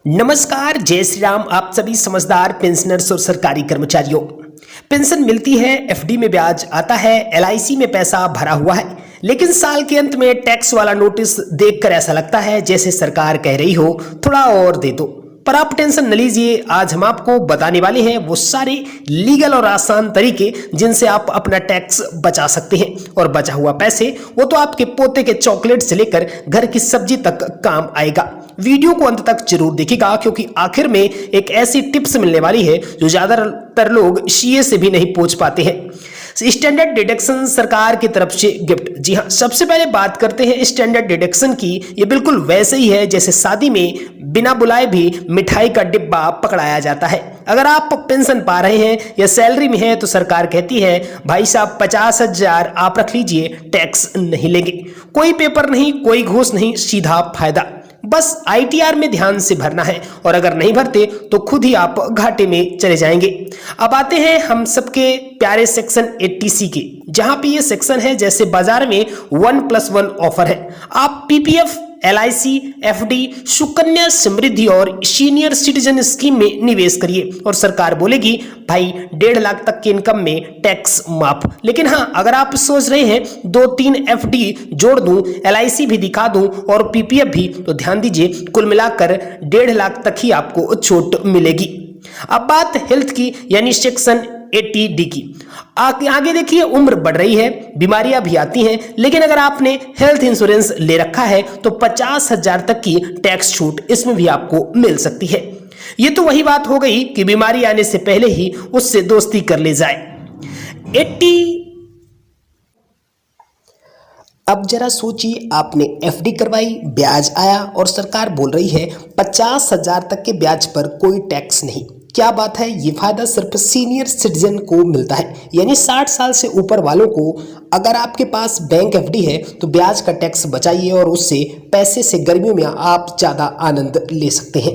नमस्कार, जय श्री राम। आप सभी समझदार पेंशनर्स और सरकारी कर्मचारियों, पेंशन मिलती है, एफडी में ब्याज आता है, एलआईसी में पैसा भरा हुआ है, लेकिन साल के अंत में टैक्स वाला नोटिस देखकर ऐसा लगता है जैसे सरकार कह रही हो थोड़ा और दे दो। पर आप टेंशन न लीजिए, आज हम आपको बताने वाले हैं वो सारे लीगल और आसान तरीके जिनसे आप अपना टैक्स बचा सकते हैं। और बचा हुआ पैसे वो तो आपके पोते के चॉकलेट से लेकर घर की सब्जी तक काम आएगा। वीडियो को अंत तक जरूर देखिएगा, क्योंकि आखिर में एक ऐसी टिप्स मिलने वाली है जो ज्यादातर लोग सीए से भी नहीं पहुंच पाते हैं। स्टैंडर्ड डिडक्शन सरकार की तरफ से गिफ्ट। जी हाँ, सबसे पहले बात करते हैं स्टैंडर्ड डिडक्शन की। ये बिल्कुल वैसे ही है जैसे शादी में बिना बुलाए भी मिठाई का डिब्बा पकड़ाया जाता है। अगर आप पेंशन पा रहे हैं या सैलरी में हैं तो सरकार कहती है भाई साहब 50,000 आप रख लीजिए, टैक्स नहीं लेंगे। कोई पेपर नहीं, कोई घूस नहीं, सीधा फायदा। बस आईटीआर में ध्यान से भरना है, और अगर नहीं भरते तो खुद ही आप घाटे में चले जाएंगे। अब आते हैं हम सबके प्यारे सेक्शन 80C के, जहां पे ये सेक्शन है जैसे बाजार में 1+1 ऑफर है। आप PPF, LIC, FD, Sukanya Samriddhi और सीनियर सिटीजन स्कीम में निवेश करिए, और सरकार बोलेगी भाई 1.5 लाख तक की इनकम में टैक्स माफ। लेकिन हाँ, अगर आप सोच रहे हैं 2-3 एफडी जोड़ दूं, एलआईसी भी दिखा दूं और पीपीएफ भी, तो ध्यान दीजिए कुल मिलाकर 1.5 लाख तक ही आपको छूट मिलेगी। अब बात हेल्थ की, यानी सेक्शन 80D की। आगे देखिए, उम्र बढ़ रही है, बीमारियां भी आती हैं, लेकिन अगर आपने हेल्थ इंश्योरेंस ले रखा है तो 50,000 तक की टैक्स छूट इसमें भी आपको मिल सकती है। ये तो वही बात हो गई कि बीमारी आने से पहले ही उससे दोस्ती कर ले जाए। 80। अब जरा सोचिए, आपने एफडी करवाई, ब्याज आया और सरकार बोल रही है 50,000 तक के ब्याज पर कोई टैक्स नहीं। क्या बात है, ये फायदा सिर्फ सीनियर सिटीजन को मिलता है, यानी 60 साल से ऊपर वालों को। अगर आपके पास बैंक एफडी है तो ब्याज का टैक्स बचाइए और उससे पैसे से गर्मियों में आप ज़्यादा आनंद ले सकते हैं।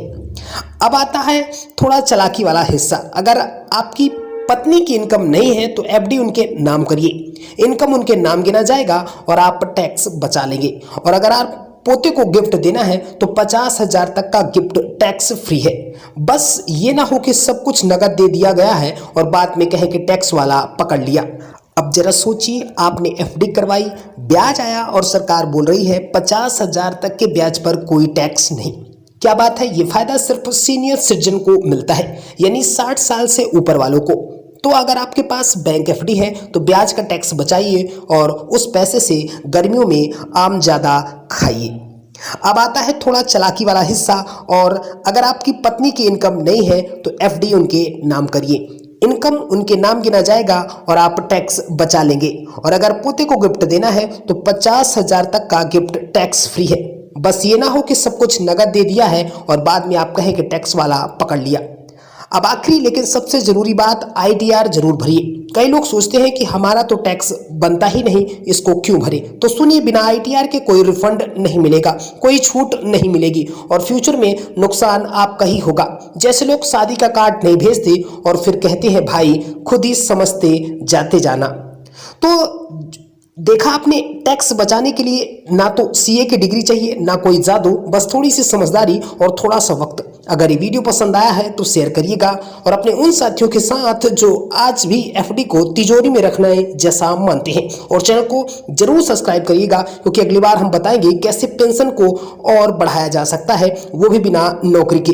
अब आता है थोड़ा चालाकी वाला हिस्सा। अगर आपकी पत्नी की इनकम नहीं है तो एफडी उनके नाम करिए, इनकम उनके नाम गिना जाएगा और आप टैक्स बचा लेंगे। और अगर आप पोते को गिफ्ट देना है तो 50,000 तक का गिफ्ट टैक्स फ्री है। बस ये ना हो कि सब कुछ नगद दे दिया गया है और बाद में कहें कि टैक्स वाला पकड़ लिया। अब जरा सोचिए, आपने एफडी करवाई, ब्याज आया और सरकार बोल रही है 50,000 तक के ब्याज पर कोई टैक्स नहीं। क्या बात है, ये फायदा सिर्फ सीनियर सिटीजन को मिलता है, यानी 60 साल से ऊपर वालों को। तो अगर आपके पास बैंक एफडी है तो ब्याज का टैक्स बचाइए और उस पैसे से गर्मियों में आम ज़्यादा खाइए। अब आता है थोड़ा चालाकी वाला हिस्सा। और अगर आपकी पत्नी की इनकम नहीं है तो एफडी उनके नाम करिए, इनकम उनके नाम गिना जाएगा और आप टैक्स बचा लेंगे। और अगर पोते को गिफ्ट देना है तो 50,000 तक का गिफ्ट टैक्स फ्री है। बस ये ना हो कि सब कुछ नगद दे दिया है और बाद में आप कहें कि टैक्स वाला पकड़ लिया। अब आखिरी लेकिन सबसे जरूरी बात, आईटीआर जरूर भरिए। कई लोग सोचते हैं कि हमारा तो टैक्स बनता ही नहीं, इसको क्यों भरे। तो सुनिए, बिना आईटीआर के कोई रिफंड नहीं मिलेगा, कोई छूट नहीं मिलेगी और फ्यूचर में नुकसान आपका ही होगा। जैसे लोग शादी का कार्ड नहीं भेजते और फिर कहते हैं भाई खुद ही समझते जाते जाना। तो देखा आपने, टैक्स बचाने के लिए ना तो सीए की डिग्री चाहिए, ना कोई जादू, बस थोड़ी सी समझदारी और थोड़ा सा वक्त। अगर ये वीडियो पसंद आया है तो शेयर करिएगा और अपने उन साथियों के साथ जो आज भी एफडी को तिजोरी में रखना है जैसा मानते हैं। और चैनल को जरूर सब्सक्राइब करिएगा, क्योंकि अगली बार हम बताएंगे कैसे पेंशन को और बढ़ाया जा सकता है, वो भी बिना नौकरी के।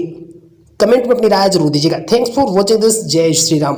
कमेंट में अपनी राय जरूर दीजिएगा। Thanks for watching this. जय श्री राम।